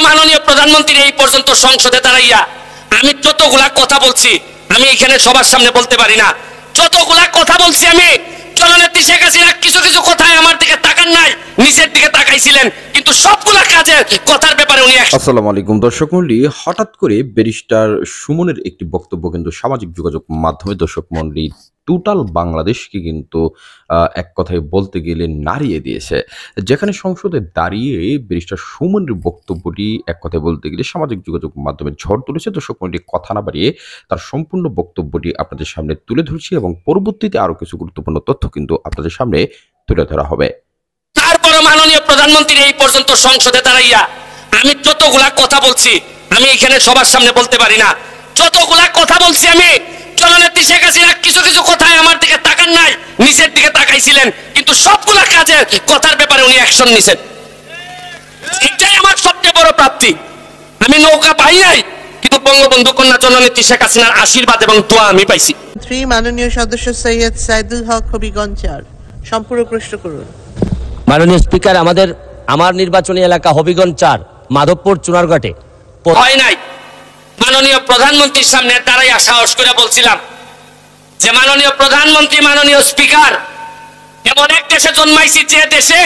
মাননীয় প্রধানমন্ত্রী এই পর্যন্ত সংসদে দাঁড়াইয়া আমি যতগুলা কথা বলছি আমি এখানে সবার সামনে বলতে পারি না। যতগুলা কথা বলছি আমি, জননেত্রী শেখ হাসিনা কিছু কিছু কথায় আমার দিকে তাকান নাই, নিচের দিকে তাকাইছিলেন, কিন্তু সবগুলা কাজের কথার ব্যাপারে উনি। আসসালামু আলাইকুম দর্শক মণ্ডলী, হঠাৎ করে ব্যারিস্টার সুমনের একটি বক্তব্য কিন্তু সামাজিক যোগাযোগ মাধ্যমে দর্শক মণ্ডলী টোটাল বাংলাদেশকে কিন্তু এক কথায় বলতে গেলে নাড়িয়ে দিয়েছে। যেখানে সংসদে দাঁড়িয়ে ব্যারিস্টার সুমনের বক্তব্যটি এক কথায় বলতে গেলে সামাজিক যোগাযোগ মাধ্যমে ঝড় তুলেছে। দর্শক মণ্ডলী কথা না বাড়িয়ে তার সম্পূর্ণ বক্তব্যটি আপনাদের সামনে তুলে ধরছি এবং পরবর্তীতে আরো কিছু গুরুত্বপূর্ণ তথ্য কিন্তু আপনাদের সামনে তুলে ধরা হবে। তারপরে মাননীয় প্রধানমন্ত্রী এই পর্যন্ত সংসদে দাঁড়াইয়া আমি যতগুলা কথা বলছি আমি এখানে সবার সামনে বলতে পারি না। যতগুলা কথা বলছি আমি, জননেত্রী শেখ হাসিনা কিছু কিছু কথায় আমার দিকে তাকান নাই, নিচের দিকে তাকাইছিলেন, কিন্তু সবগুলা কাজের কথার ব্যাপারে উনি অ্যাকশন নিছেন। এটাই আমার সবচেয়ে বড় প্রাপ্তি। আমি নৌকা পাই নাই, কিন্তু বঙ্গবন্ধু কন্যা জননেত্রী শেখ হাসিনার আশীর্বাদ এবং দোয়া আমি পাইছি। মাননীয় সদস্য সৈয়দ সাইদুল হক হবিগঞ্জ ৪ সম্পূর্ণ প্রশ্ন করুন। মাননীয় স্পিকার, আমার নির্বাচনী এলাকা হবিগঞ্জ ৪ মাধবপুর চুনারঘাটে হয় নাই। মাননীয় প্রধানমন্ত্রীর সামনে দাঁড়াইয়া সাহস করে বলছিলাম যে মাননীয় প্রধানমন্ত্রী, মাননীয় স্পিকার, এমন এক দেশে জন্মাইছি যে দেশে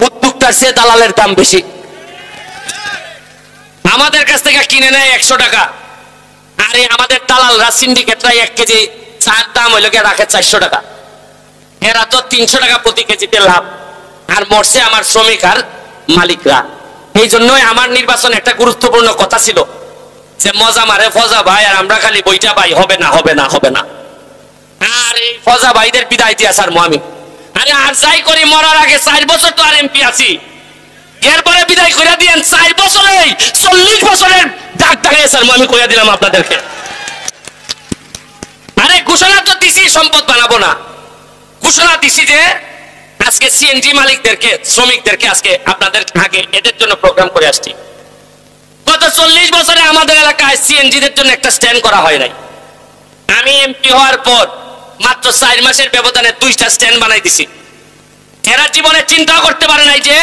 উদ্যোক্তার চেয়ে দালালের দাম বেশি। আমাদের কাছ থেকে কিনে নেয় ১০০ টাকা, আরে আমাদের দালালরা সিন্ডিকেটরা ১ কেজি চার দাম হইল গিয়ে রাখে ৪০০ টাকা। এরা তো ৩০০ টাকা প্রতি কেজিতে লাভ, আর মরছে আমার শ্রমিক আর মালিকরা। এই জন্যই আমার নির্বাচন একটা গুরুত্বপূর্ণ কথা ছিল যে মজা মারে ফজা ভাই আর আমরা খালি বইটা ভাই, হবে না হবে না হবে না। আর এই ফজা ভাইদের বিদায় দিয়া সারমো আমি। আরে আর যাই করি মরার আগে ৪ বছর তো আর এমপি আছি, এরপরে বিদায় করে দিয়েন ৪ বছরেই ৪০ বছরের ডাক ডাকাই সারমো আমি কইয়া দিলাম আপনাদেরকে। আরে ঘোষণা তো দিছি সম্পদ বানাবো না, ঘোষণা দিছি যে আজকে সিএনজি মালিকদেরকে, শ্রমিকদেরকে আজকে আপনাদের আগে এদের জন্য প্রোগ্রাম করে আসছি। গত ৪০ বছরে আমাদের এলাকায় সিএনজিদের জন্য একটা স্ট্যান্ড করা হয় নাই। আমি এমপি হওয়ার পর মাত্র ৪ মাসের ব্যবধানে ২টা স্ট্যান্ড বানাই দিছি। এরা জীবনে চিন্তা করতে পারে নাই যে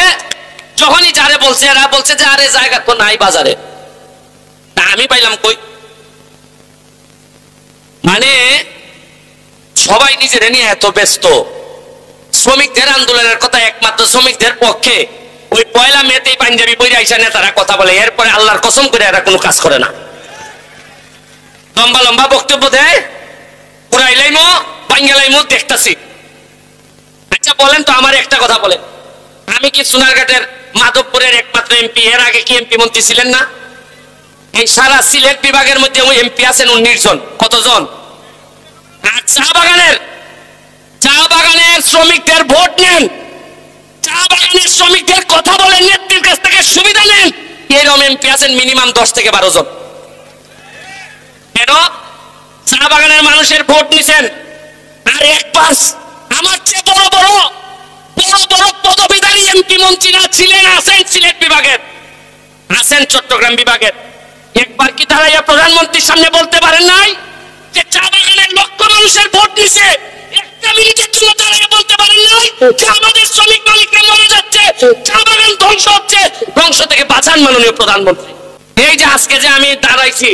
যখনই যারে বলছে, এরা বলছে যে আরে জায়গা তো নাই বাজারে। তা আমি পাইলাম কই? মানে সবাই নিজের নিয়ে এত ব্যস্ত। শ্রমিকদের আন্দোলনের কথা একমাত্র শ্রমিকদের পক্ষে ওই ১লা মেতেই পাঞ্জাবি পরে আইসা নেতারা কথা বলে, এরপরে আল্লাহর কসম করে এরা কোনো কাজ করে না। লম্বা লম্বা বক্তব্য দেয়, পুরাইলাইমো বাঙ্গালাইমো দেখতাছি। আচ্ছা বলেন তো, আমার একটা কথা বলেন, আমি কি সোনারঘাটের মাধবপুরের একমাত্র এমপি? এর আগে কি এমপি মন্ত্রী ছিলেন না? এই সারা সিলেট বিভাগের মধ্যে এমপি আছেন ১৯ জন। কতজন? আর চা বাগানের শ্রমিকদের ভোট নেন, চা বাগানের শ্রমিকদের কথা বলেন, নেত্রীর কাছ থেকে সুবিধা নেন, এরকম এমপি আছেন মিনিমাম ১০ থেকে ১২ জন। কেন? চা বাগানের মানুষের ভোট নিছেন। আর এক পাশ আমার চেয়ে বড় বড় পদবীধারী এমপি মন্ত্রীরা ছিলেন, আছেন সিলেট বিভাগের, আছেন চট্টগ্রাম বিভাগের। একবার কি দাঁড়াইয়া প্রধানমন্ত্রীর সামনে বলতে পারেন নাই যে চা বাগানের লক্ষ মানুষের ভোট নিছে? একটা মিনিটের জন্য দাঁড়িয়ে বলতে পারেন নাই যে আমাদের শ্রমিক মালিকরা মরে যাচ্ছে, চা বাগান ধ্বংস হচ্ছে, ধ্বংস থেকে বাঁচান মাননীয় প্রধানমন্ত্রী। এই যে আজকে যে আমি দাঁড়াইছি,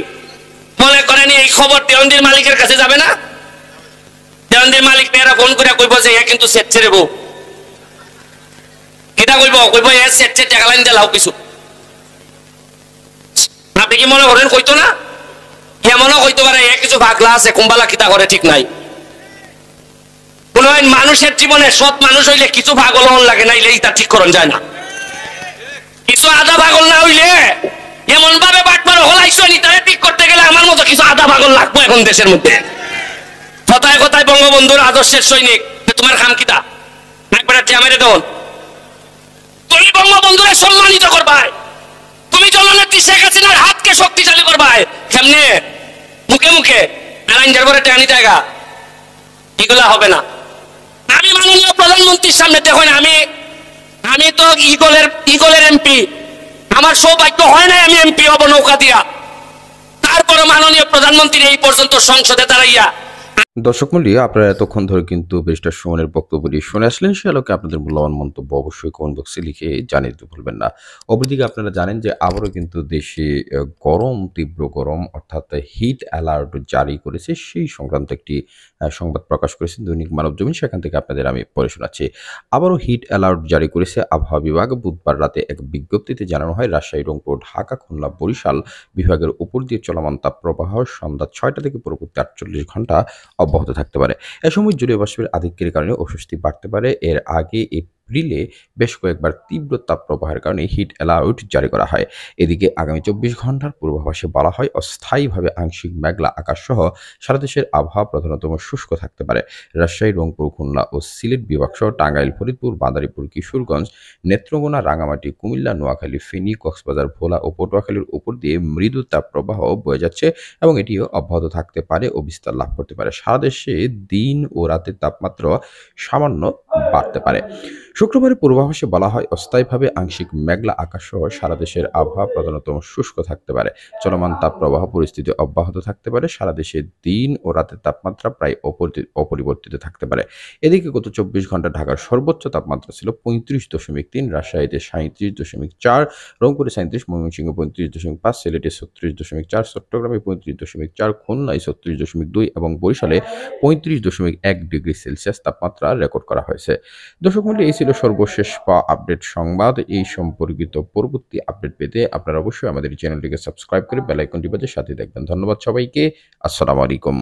মনে করেন এই খবর দেওয়ানদির মালিকের কাছে যাবে না? দেওয়ানদির মালিক মেয়েরা ফোন করে কইব যে এ কিন্তু সেট ছেড়ে বউ, এটা কইব এ সেট ছেড়ে টাকা লাইন দিলাও কিছু। আপনি কি মনে করেন কইতো না? এমনও কইতে পারে এ কিছু ভাগলা আছে, কুম্বালা কিতা করে ঠিক নাই। মানুষের জীবনে সৎ মানুষ হইলে কিছু ভাগল হন লাগে, নাইলে এটা ঠিক করন যায় না। কিছু আধা ভাগল না হইলে এমন ভাবে বাটপার হলাইছো নি, তারে ঠিক করতে গেলে আমার মতো কিছু আধা ভাগল লাগবো এখন দেশের মধ্যে। কথায় কথায় বঙ্গবন্ধুর আদর্শের সৈনিক, তোমার খাম কিতা একবার মেরে দেন। তুমি বঙ্গবন্ধুরে সম্মানিত করবাই, তুমি জননেত্রী শেখ হাসিনার হাতকে শক্তিশালী করবাই। কেমনে? মুখে মুখে আইনজার করে টানি জায়গা, এগুলা হবে না। আমি মাননীয় প্রধানমন্ত্রীর সামনে দেখুন, আমি তো ইগলের এমপি, আমার সৌভাগ্য হয় নাই আমি এমপি হব নৌকা দিয়া। তারপরে মাননীয় প্রধানমন্ত্রী এই পর্যন্ত সংসদে দাঁড়াইয়া দর্শক মণ্ডলী, আপনারা এতক্ষণ ধরে কিন্তু ব্যারিস্টার সুমনের বক্তব্যটি শুনে আসলেন। সে আলোকে আপনাদের মূল্যবান মন্তব্য অবশ্যই কমেন্ট বক্সে লিখে জানিয়ে দিতে ভুলবেন না। অপরদিকে আপনারা জানেন যে আবারও কিন্তু দেশে গরম, তীব্র গরম অর্থাৎ হিট অ্যালার্ট জারি করেছে। সেই সংক্রান্ত একটি সংবাদ প্রকাশ করেছে দৈনিক মানবজমিন। সেখান থেকে আপনাদের আমি পড়ে শোনাচ্ছি। আবারও হিট অ্যালার্ট জারি করেছে আবহাওয়া বিভাগ। বুধবার রাতে এক বিজ্ঞপ্তিতে জানানো হয়, রাজশাহী, রংপুর, ঢাকা, খুলনা, বরিশাল বিভাগের উপর দিয়ে চলমান তাপপ্রবাহ সন্ধ্যা ৬টা থেকে পরবর্তী ৪৮ ঘন্টা অব্যাহত থাকতে পারে। এ সময় জলীয় বাষ্পের আধিক্যের কারণে অস্বস্তি বাড়তে পারে। এর আগে এপ্রিলে বেশ কয়েকবার তীব্র তাপপ্রবাহের কারণে হিট অ্যালার্ট জারি করা হয়। এদিকে আগামী ২৪ ঘন্টার পূর্বাভাসে বলা হয়, অস্থায়ীভাবে আংশিক মেঘলা আকাশসহ সারা দেশের আবহাওয়া প্রধানত শুষ্ক থাকতে পারে। রাজশাহী, রংপুর, খুলনা ও সিলেট বিভাগসহ টাঙ্গাইল, ফরিদপুর, মাদারীপুর, কিশোরগঞ্জ, নেত্রকোনা, রাঙামাটি, কুমিল্লা, নোয়াখালী, ফেনী, কক্সবাজার, ভোলা ও পটুয়াখালীর উপর দিয়ে মৃদু তাপপ্রবাহ বয়ে যাচ্ছে এবং এটিও অব্যাহত থাকতে পারে ও বিস্তার লাভ করতে পারে। সারা দেশে দিন ও রাতের তাপমাত্রা সামান্য বাড়তে পারে। শুক্রবারের পূর্বাভাসে বলা হয়, অস্থায়ীভাবে আংশিক মেঘলা আকাশসহ সারা দেশের আবহাওয়া প্রধানত শুষ্ক থাকতে পারে। চলমান তাপপ্রবাহ পরিস্থিতি অব্যাহত থাকতে পারে। সারা দেশে দিন ও রাতের তাপমাত্রা প্রায় অপরিবর্তিত থাকতে পারে। এদিকে গত ২৪ ঘন্টা ঢাকার সর্বোচ্চ তাপমাত্রা ছিল ৩৫.৩, রাজশাহীতে ৩৭.৪, রংপুরে ৩৭, ময়মনসিংহ ৩৫.৫, সিলেটে ৩৬.৪, চট্টগ্রামে ৩৫.৪, খুলনায় ৩৬.২ এবং বরিশালে ৩৫.১ ডিগ্রি সেলসিয়াস তাপমাত্রা রেকর্ড করা হয়েছে। দর্শক মণ্ডলী, এই ছিল সর্বশেষ পাওয়া আপডেট সংবাদ। এই সম্পর্কিত পরবর্তী আপডেট পেতে আপনারা অবশ্যই আমাদের চ্যানেলটিকে সাবস্ক্রাইব করে বেল আইকনটি বাজিয়ে সাথে দেখবেন। ধন্যবাদ সবাইকে। আসসালামু আলাইকুম।